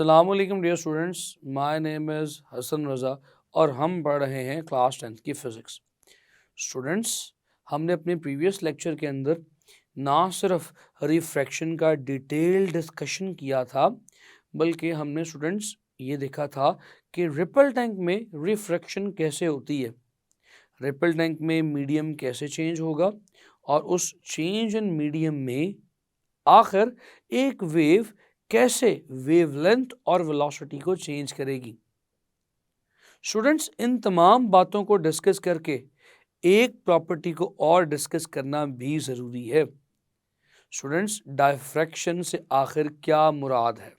अस्सलामुअलैकुम dear students, my name is Hasan Raza और हम पढ़ रहे हैं क्लास 10th की फ़िज़िक्स। स्टूडेंट्स, हमने अपने प्रीवियस लेक्चर के अंदर ना सिर्फ रिफ्रैक्शन का डिटेल डिस्कशन किया था, बल्कि हमने स्टूडेंट्स ये देखा था कि रिपल टैंक में रिफ्रैक्शन कैसे होती है, रिपल टैंक में मीडियम कैसे चेंज होगा और उस चेंज इन मीडियम में आखिर एक वेव कैसे वेवलेंथ और वेलोसिटी को चेंज करेगी। स्टूडेंट्स, इन तमाम बातों को डिस्कस करके एक प्रॉपर्टी को और डिस्कस करना भी जरूरी है। स्टूडेंट्स, डायफ्रैक्शन से आखिर क्या मुराद है?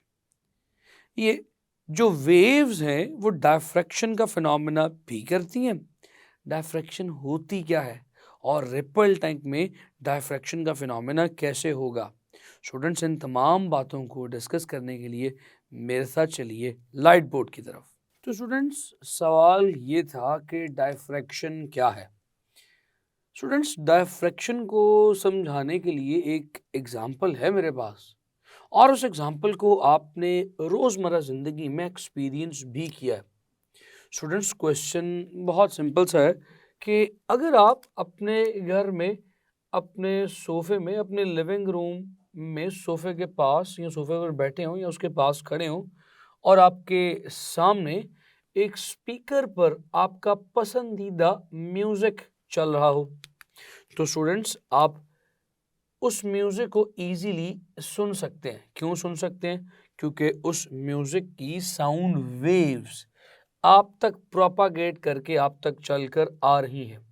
ये जो वेव्स हैं वो डायफ्रैक्शन का फिनोमेना भी करती हैं। डायफ्रैक्शन होती क्या है और रिपल टैंक में डायफ्रैक्शन का फिनोमेना कैसे होगा? स्टूडेंट्स, इन तमाम बातों को डिस्कस करने के लिए मेरे साथ चलिए लाइट बोर्ड की तरफ। तो स्टूडेंट्स, सवाल ये था कि डायफ्रैक्शन क्या है। स्टूडेंट्स, डायफ्रैक्शन को समझाने के लिए एक एग्जाम्पल है मेरे पास और उस एग्जाम्पल को आपने रोज़मर्रा ज़िंदगी में एक्सपीरियंस भी किया है। स्टूडेंट्स, क्वेश्चन बहुत सिंपल सा है कि अगर आप अपने घर में अपने सोफे में अपने लिविंग रूम में सोफे के पास या सोफे पर बैठे हों या उसके पास खड़े हों और आपके सामने एक स्पीकर पर आपका पसंदीदा म्यूज़िक चल रहा हो, तो स्टूडेंट्स आप उस म्यूज़िक को इजीली सुन सकते हैं। क्यों सुन सकते हैं? क्योंकि उस म्यूज़िक की साउंड वेव्स आप तक प्रोपागेट करके आप तक चलकर आ रही हैं।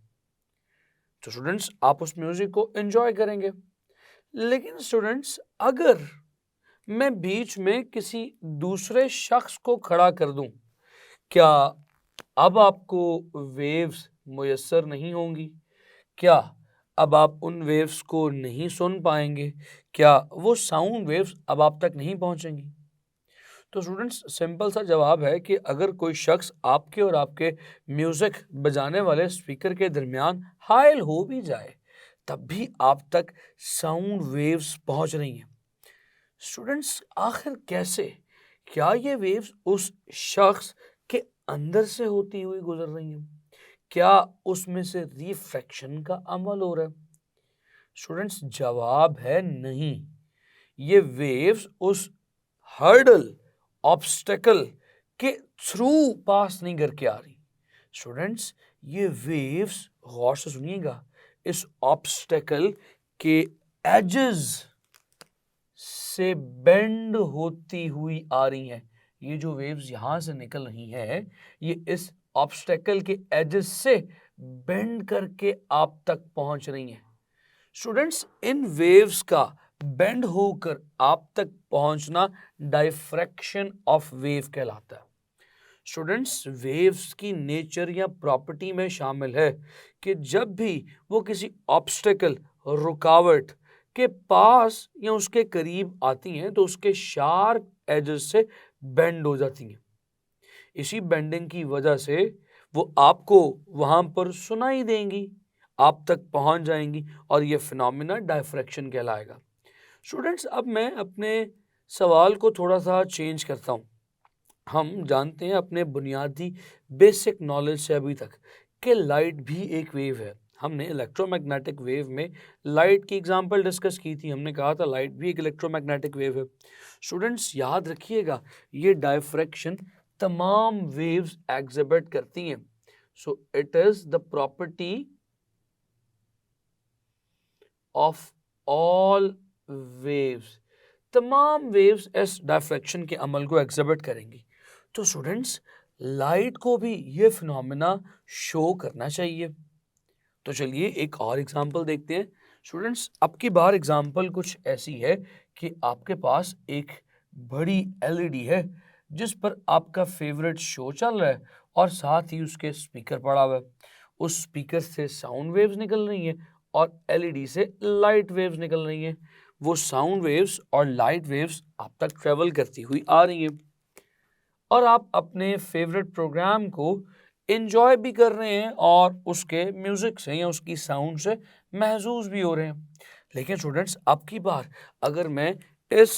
तो स्टूडेंट्स, आप उस म्यूजिक को एंजॉय करेंगे। लेकिन स्टूडेंट्स, अगर मैं बीच में किसी दूसरे शख्स को खड़ा कर दूं, क्या अब आपको वेव्स मुयस्सर नहीं होंगी? क्या अब आप उन वेव्स को नहीं सुन पाएंगे? क्या वो साउंड वेव्स अब आप तक नहीं पहुंचेंगी? तो स्टूडेंट्स, सिंपल सा जवाब है कि अगर कोई शख्स आपके और आपके म्यूजिक बजाने वाले स्पीकर के दरमियान हायल हो भी जाए, तब भी आप तक साउंड वेव्स पहुंच रही हैं। स्टूडेंट्स, आखिर कैसे? क्या ये वेव्स उस शख्स के अंदर से होती हुई गुजर रही हैं? क्या उसमें से रिफ्रैक्शन का अमल हो रहा है? स्टूडेंट्स, जवाब है नहीं। ये वेव्स उस हर्डल ऑब्स्टेकल के थ्रू पास नहीं करके आ रही। स्टूडेंट्स, ये वेव्स गौर से सुनिएगा, इस ऑब्स्टेकल के एजेस से बेंड होती हुई आ रही हैं। ये जो वेव्स यहां से निकल रही हैं, ये इस ऑब्स्टेकल के एजेस से बेंड करके आप तक पहुंच रही हैं। स्टूडेंट्स, इन वेव्स का बेंड होकर आप तक पहुंचना डायफ्रैक्शन ऑफ वेव कहलाता है। स्टूडेंट्स, वेव्स की नेचर या प्रॉपर्टी में शामिल है कि जब भी वो किसी ऑब्स्टेकल रुकावट के पास या उसके करीब आती हैं तो उसके शार्प एजेस से बेंड हो जाती हैं। इसी बेंडिंग की वजह से वो आपको वहां पर सुनाई देंगी, आप तक पहुंच जाएंगी और ये फिनोमिना डायफ्रैक्शन कहलाएगा। स्टूडेंट्स, अब मैं अपने सवाल को थोड़ा सा चेंज करता हूं। हम जानते हैं अपने बुनियादी बेसिक नॉलेज से अभी तक कि लाइट भी एक वेव है। हमने इलेक्ट्रोमैग्नेटिक वेव में लाइट की एग्जांपल डिस्कस की थी। हमने कहा था लाइट भी एक इलेक्ट्रोमैग्नेटिक वेव है। स्टूडेंट्स, याद रखिएगा, ये डायफ्रैक्शन तमाम वेव्स एग्जिबिट करती हैं। So it is the property of all waves. तमाम वेव्स इस डायफ्रैक्शन के अमल को एग्जिबिट करेंगी। तो स्टूडेंट्स, लाइट को भी ये फिनोमेना शो करना चाहिए। तो चलिए एक और एग्जांपल देखते हैं। स्टूडेंट्स, अब की बार एग्जांपल कुछ ऐसी है कि आपके पास एक बड़ी एलईडी है जिस पर आपका फेवरेट शो चल रहा है और साथ ही उसके स्पीकर पड़ा हुआ है। उस स्पीकर से साउंड वेव्स निकल रही हैं और एलईडी से लाइट वेव्स निकल रही हैं। वो साउंड वेव्स और लाइट वेव्स आप तक ट्रेवल करती हुई आ रही हैं और आप अपने फेवरेट प्रोग्राम को एंजॉय भी कर रहे हैं और उसके म्यूजिक से या उसकी साउंड से महसूस भी हो रहे हैं। लेकिन स्टूडेंट्स, अब की बार अगर मैं इस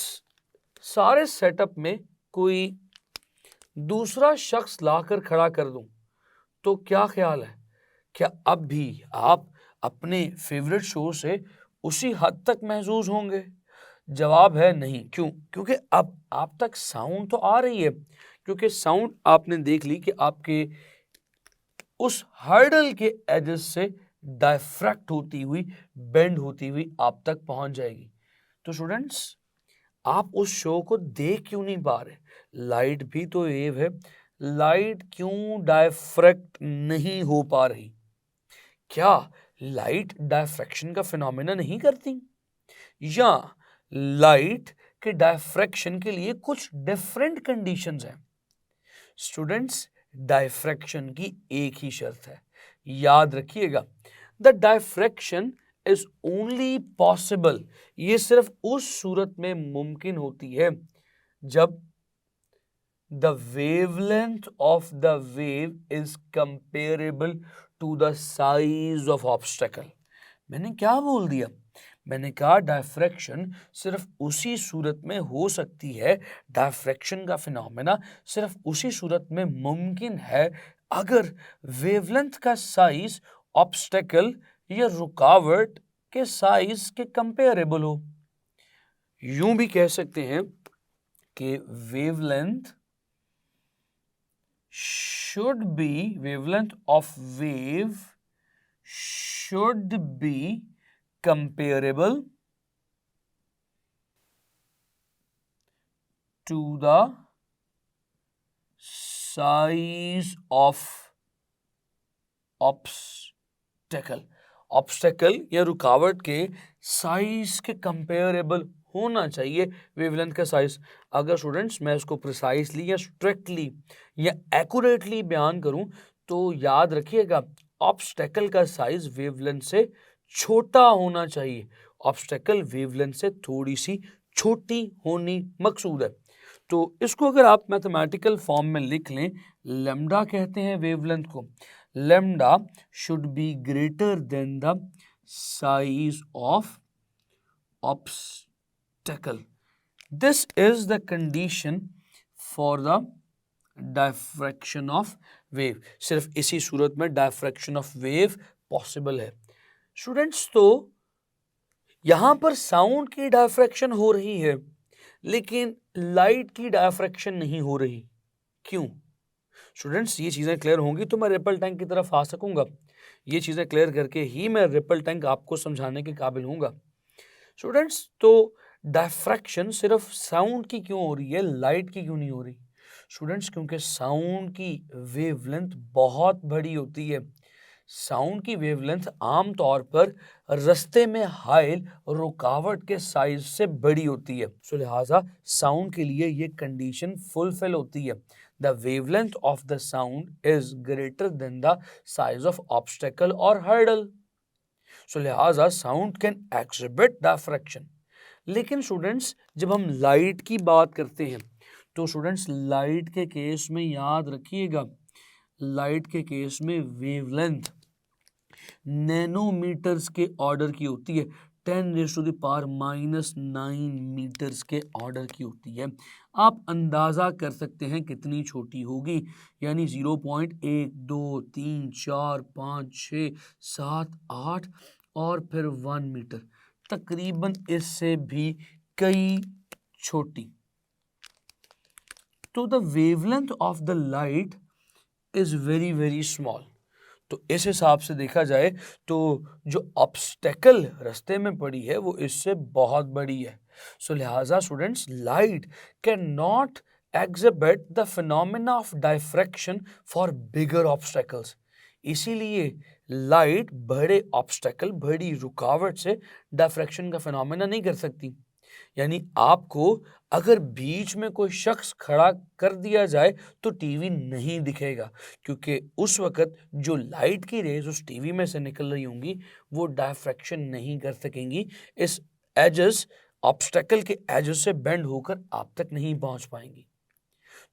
सारे सेटअप में कोई दूसरा शख्स लाकर खड़ा कर दूं तो क्या ख्याल है, क्या अब भी आप अपने फेवरेट शो से उसी हद तक महसूस होंगे? जवाब है नहीं। क्यों? क्योंकि अब आप तक साउंड तो आ रही है, क्योंकि साउंड आपने देख ली कि आपके उस हर्डल के एजेस से डायफ्रैक्ट होती हुई, बेंड होती हुई आप तक पहुंच जाएगी। तो स्टूडेंट्स, आप उस शो को देख क्यों नहीं पा रहे? लाइट भी तो वेव है, लाइट क्यों डायफ्रैक्ट नहीं हो पा रही? क्या लाइट डायफ्रैक्शन का फिनोमेना नहीं करती, या लाइट के डायफ्रैक्शन के लिए कुछ डिफरेंट कंडीशंस हैं? स्टूडेंट्स, डायफ्रैक्शन की एक ही शर्त है, याद रखिएगा, the diffraction is only possible, ये सिर्फ उस सूरत में मुमकिन होती है जब the wavelength of the wave is comparable to the size of obstacle। मैंने क्या बोल दिया? मैंने कहा डायफ्रैक्शन सिर्फ उसी सूरत में हो सकती है, डायफ्रैक्शन का फिनोमेना सिर्फ उसी सूरत में मुमकिन है अगर वेवलेंथ का साइज ऑब्स्टेकल या रुकावट के साइज के कंपेरेबल हो। यूं भी कह सकते हैं कि wavelength of wave should be comparable to the size of obstacle या रुकावट के साइज के कंपेरेबल होना चाहिए वेवलेंथ का साइज। अगर स्टूडेंट्स मैं इसको प्रिसाइसली या स्ट्रिक्टली या एक्यूरेटली बयान करूं तो याद रखिएगा, ऑब्स्टेकल का साइज वेवलेंथ से छोटा होना चाहिए, ऑब्स्टेकल वेवलेंथ से थोड़ी सी छोटी होनी मकसूद है। तो इसको अगर आप मैथमेटिकल फॉर्म में लिख लें, लैम्डा कहते हैं वेवलेंथ को, lambda should be greater than the size of obstacle। This is the condition for the diffraction of wave। सिर्फ इसी सूरत में diffraction of wave पॉसिबल है। स्टूडेंट्स, तो यहां पर साउंड की डायफ्रैक्शन हो रही है लेकिन लाइट की डायफ्रैक्शन नहीं हो रही, क्यों? स्टूडेंट्स, ये चीजें क्लियर होंगी तो मैं रिपल टैंक की तरफ आ सकूंगा, ये चीजें क्लियर करके ही मैं रिपल टैंक आपको समझाने के काबिल हूंगा। स्टूडेंट्स, तो डायफ्रैक्शन सिर्फ साउंड की क्यों हो रही है, लाइट की क्यों नहीं हो रही? स्टूडेंट्स, क्योंकि साउंड की वेवलेंथ बहुत बड़ी होती है। साउंड की वेवलेंथ आमतौर पर रास्ते में हाइल रुकावट के साइज से बड़ी होती है, सो लिहाजा साउंड के लिए ये कंडीशन फुलफिल होती है। The wavelength of the sound is greater than the size of obstacle और हर्डल, सो लिहाजा साउंड कैन एक्सिबिट डायफ्रैक्शन। लेकिन स्टूडेंट्स, जब हम लाइट की बात करते हैं तो स्टूडेंट्स लाइट के केस में याद रखिएगा, लाइट के केस में वेवलेंथ नैनोमीटर्स के ऑर्डर की होती है, 10⁻⁻⁹ मीटर्स के ऑर्डर की होती है। आप अंदाज़ा कर सकते हैं कितनी छोटी होगी, यानी 0.1 2 3 4 5 6 7 8 और फिर 1 मीटर, तकरीबन इससे भी कई छोटी। तो the wavelength of the light is very very small. तो इस हिसाब से देखा जाए तो जो ऑब्स्टेकल रास्ते में पड़ी है वो इससे बहुत बड़ी है, सो लिहाजा students light can not exhibit the phenomena of diffraction for bigger obstacles. इसीलिए लाइट बड़े ऑब्स्टेकल, बड़ी रुकावट से डायफ्रैक्शन का फिनोमेना नहीं कर सकती। यानी आपको अगर बीच में कोई शख्स खड़ा कर दिया जाए तो टीवी नहीं दिखेगा, क्योंकि उस वक्त जो लाइट की रेज उस टीवी में से निकल रही होंगी वो डायफ्रैक्शन नहीं कर सकेंगी, इस एजेस ऑब्स्टेकल के एजेस से बेंड होकर आप तक नहीं पहुंच पाएंगी।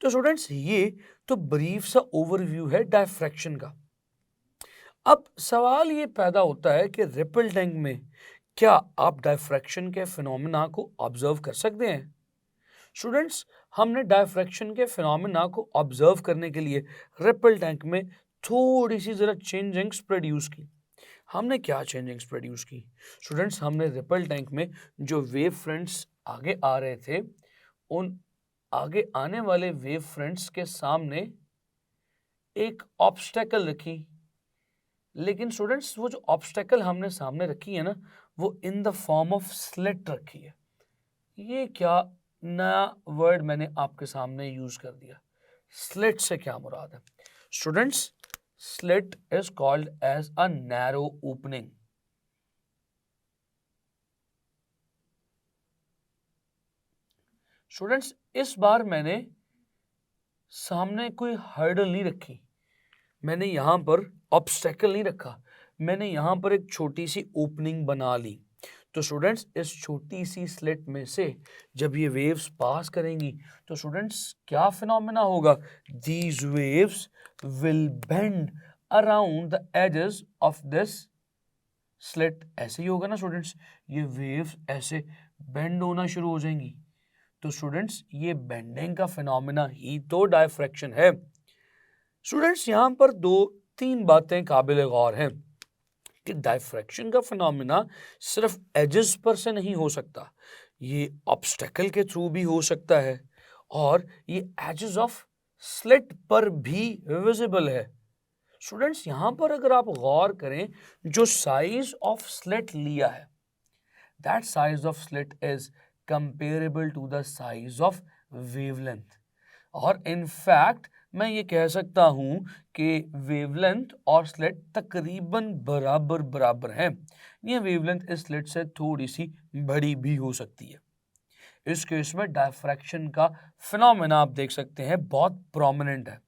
तो स्टूडेंट्स, ये तो ब्रीफ सा ओवरव्यू है डायफ्रैक्शन का। अब सवाल ये पैदा होता है कि रिपल टैंक में क्या आप डायफ्रैक्शन के फिनोमेना को ऑब्जर्व कर सकते हैं? स्टूडेंट्स, हमने डायफ्रैक्शन के फिनोमेना को ऑब्जर्व करने के लिए रिपल टैंक में थोड़ी सी जरा चेंजिंग्स प्रोड्यूस की। हमने क्या चेंजिंग्स प्रोड्यूस की स्टूडेंट्स? हमने रिपल टैंक में जो वेव फ्रंट्स आगे आ रहे थे, उन आगे आने वाले वेव फ्रंट्स के सामने एक ऑब्स्टेकल रखी। लेकिन स्टूडेंट्स वो जो ऑब्स्टेकल हमने सामने रखी है ना, वो in the form of slit रखी है। ये क्या नया वर्ड मैंने आपके सामने यूज कर दिया? स्लिट से क्या मुराद है students? Slit is called as a narrow opening. Students इस बार मैंने सामने कोई हर्डल नहीं रखी, मैंने यहां पर ऑब्स्टेकल नहीं रखा, मैंने यहां पर एक छोटी सी ओपनिंग बना ली। तो स्टूडेंट्स इस छोटी सी स्लिट में से जब ये वेव्स पास करेंगी तो स्टूडेंट्स क्या फिनोमेना होगा? These waves will bend around the edges of this slit. ऐसे ही होगा ना स्टूडेंट्स, ये वेव्स ऐसे बेंड होना शुरू हो जाएंगी। तो स्टूडेंट्स ये बेंडिंग का फिनोमेना ही तो डायफ्रैक्शन है। स्टूडेंट्स यहां पर दो तीन बातें काबिल गौर हैं कि डायफ्रैक्शन का फिनोमेना सिर्फ एजेस पर से नहीं हो सकता, ये ऑब्स्टेकल के थ्रू भी हो सकता है, और ये एजेस ऑफ स्लिट पर भी विजिबल है। स्टूडेंट्स यहां पर अगर आप गौर करें, जो साइज ऑफ स्लिट लिया है, that size of slit is comparable to the size of wavelength. और इनफैक्ट मैं ये कह सकता हूं कि वेवलेंथ और स्लिट तकरीबन बराबर बराबर हैं। ये वेवलेंथ इस स्लिट से थोड़ी सी बड़ी भी हो सकती है। इस केस में डायफ्रैक्शन का फिनोमेना आप देख सकते हैं बहुत प्रोमिनेंट है।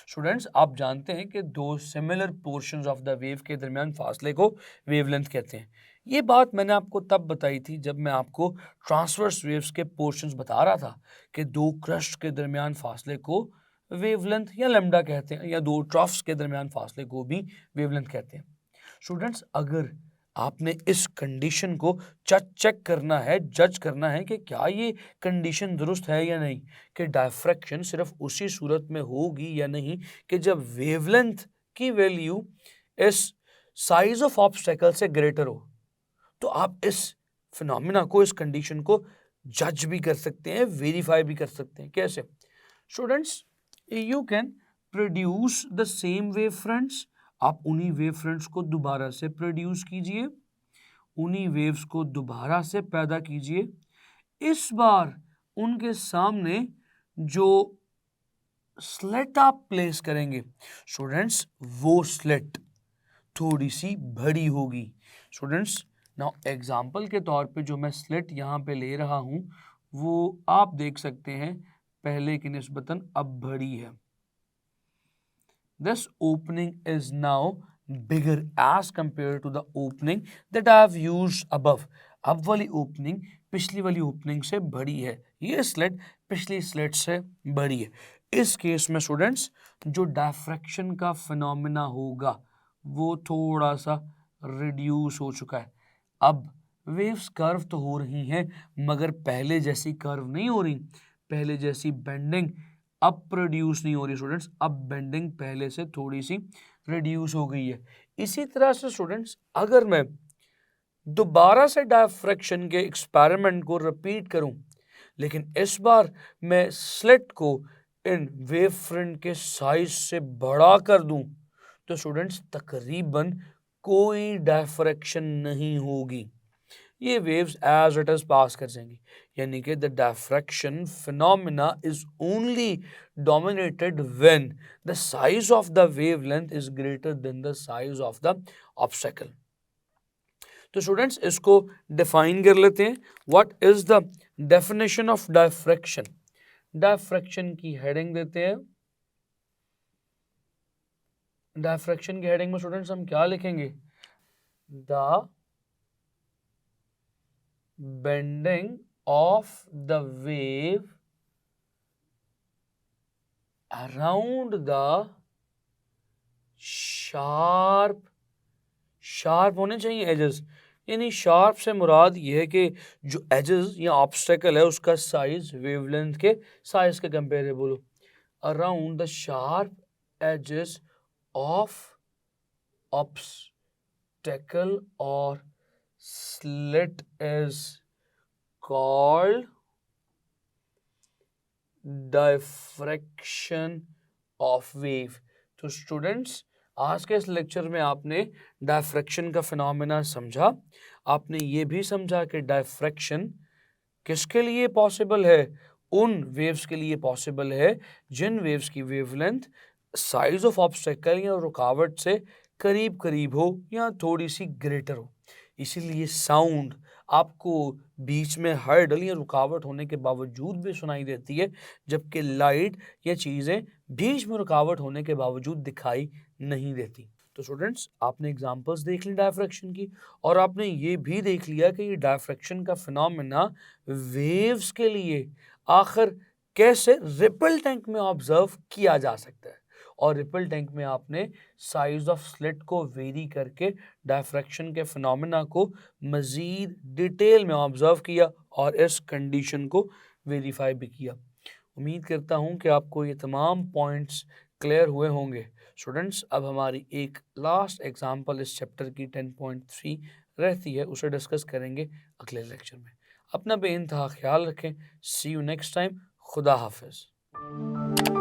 स्टूडेंट्स आप जानते हैं कि दो similar portions of the wave के दरमियान फासले को वेवलेंथ कहते हैं। ये बात मैंने आपको तब बताई थी जब मैं आपको ट्रांसवर्स वेव्स के पोर्शंस बता रहा था कि दो क्रस्ट के दरमियान फासले को वेवलेंथ या लैम्डा कहते हैं, या दो ट्रफ्स के दरमियान फासले को भी वेवलेंथ कहते हैं। स्टूडेंट्स अगर आपने इस कंडीशन को चेक करना है, जज करना है कि क्या ये कंडीशन दुरुस्त है या नहीं, कि डायफ्रैक्शन सिर्फ उसी सूरत में होगी या नहीं कि जब वेवलेंथ की वैल्यू इस साइज ऑफ ऑब्स्टेकल से ग्रेटर हो, तो आप इस फिनोमिना को, इस कंडीशन को जज भी कर सकते हैं, वेरीफाई भी कर सकते हैं। कैसे students? You can produce the same wave fronts. आप उन्हीं वेव फ्रंट्स को दोबारा से प्रोड्यूस कीजिए, उन्हीं वेव्स को दोबारा से पैदा कीजिए। इस बार उनके सामने जो स्लेट आप प्लेस करेंगे स्टूडेंट्स, वो स्लेट थोड़ी सी बड़ी होगी। स्टूडेंट्स नाउ एग्जाम्पल के तौर पे जो मैं स्लेट यहाँ पे ले रहा हूँ, वो आप देख सकते हैं पहले की निस्बतन अब बड़ी है। This opening is now bigger as compared to the opening that I have used above. अब वाली ओपनिंग पिछली वाली ओपनिंग से बड़ी है, ये स्लेट पिछली स्लेट से बड़ी है। इस केस में स्टूडेंट्स जो डायफ्रैक्शन का फिनोमेना होगा वो थोड़ा सा रिड्यूस हो चुका है। अब वेव्स कर्व तो हो रही हैं, मगर पहले जैसी कर्व नहीं हो रही, पहले जैसी बेंडिंग अब प्रोड्यूस नहीं हो रही स्टूडेंट्स। अब बेंडिंग पहले से थोड़ी सी रिड्यूस हो गई है। इसी तरह से स्टूडेंट्स अगर मैं दोबारा से डायफ्रैक्शन के एक्सपेरिमेंट को रिपीट करूं, लेकिन इस बार मैं स्लिट को इन वेव फ्रंट के साइज से बड़ा कर दूं, तो स्टूडेंट्स तकरीबन कोई डायफ्रैक्शन नहीं होगी, ये waves as it is pass कर जाएंगी। यानी कि the diffraction phenomena is only dominated when the size of the wavelength is greater than the size of the obstacle. तो स्टूडेंट्स इसको डिफाइन कर लेते हैं। What is the definition of diffraction? Diffraction की हेडिंग देते हैं। डायफ्रैक्शन की heading में स्टूडेंट्स हम क्या लिखेंगे? The bending of the wave around the sharp होने चाहिए एजेस, यानी शार्प से मुराद ये है कि जो एजेस या ऑब्स्टेकल है उसका साइज वेवलेंथ के साइज के कंपेरेबल हो। Around the sharp edges of obstacle or slit is called diffraction of wave। तो स्टूडेंट्स, आज के इस लेक्चर में आपने डायफ्रैक्शन का फिनोमेना समझा। आपने ये भी समझा कि डायफ्रैक्शन किसके लिए पॉसिबल है? उन वेव्स के लिए पॉसिबल है जिन वेव्स की वेवलेंथ साइज ऑफ ऑब्स्टेकल या रुकावट से करीब करीब हो या थोड़ी सी ग्रेटर हो। इसीलिए साउंड आपको बीच में हर्डल या रुकावट होने के बावजूद भी सुनाई देती है, जबकि लाइट या चीज़ें बीच में रुकावट होने के बावजूद दिखाई नहीं देती। तो स्टूडेंट्स, आपने एग्जांपल्स देख ली डायफ्रैक्शन की, और आपने ये भी देख लिया कि ये डायफ्रैक्शन का फिनोमेना वेव्स के लिए आखिर कैसे रिपल टैंक में ऑब्जर्व किया जा सकता है। और रिपल टैंक में आपने साइज ऑफ स्लिट को वेरी करके डायफ्रैक्शन के फिनोमेना को मज़ीद डिटेल में ऑब्जर्व किया और इस कंडीशन को वेरीफाई भी किया। उम्मीद करता हूँ कि आपको ये तमाम पॉइंट्स क्लियर हुए होंगे। स्टूडेंट्स, अब हमारी एक लास्ट एग्जांपल इस चैप्टर की 10.3 रहती है, उसे डिस्कस करेंगे अगले लेक्चर में। अपना बेइंतहा ख्याल रखें। सी यू नेक्स्ट टाइम। खुदा हाफिज़।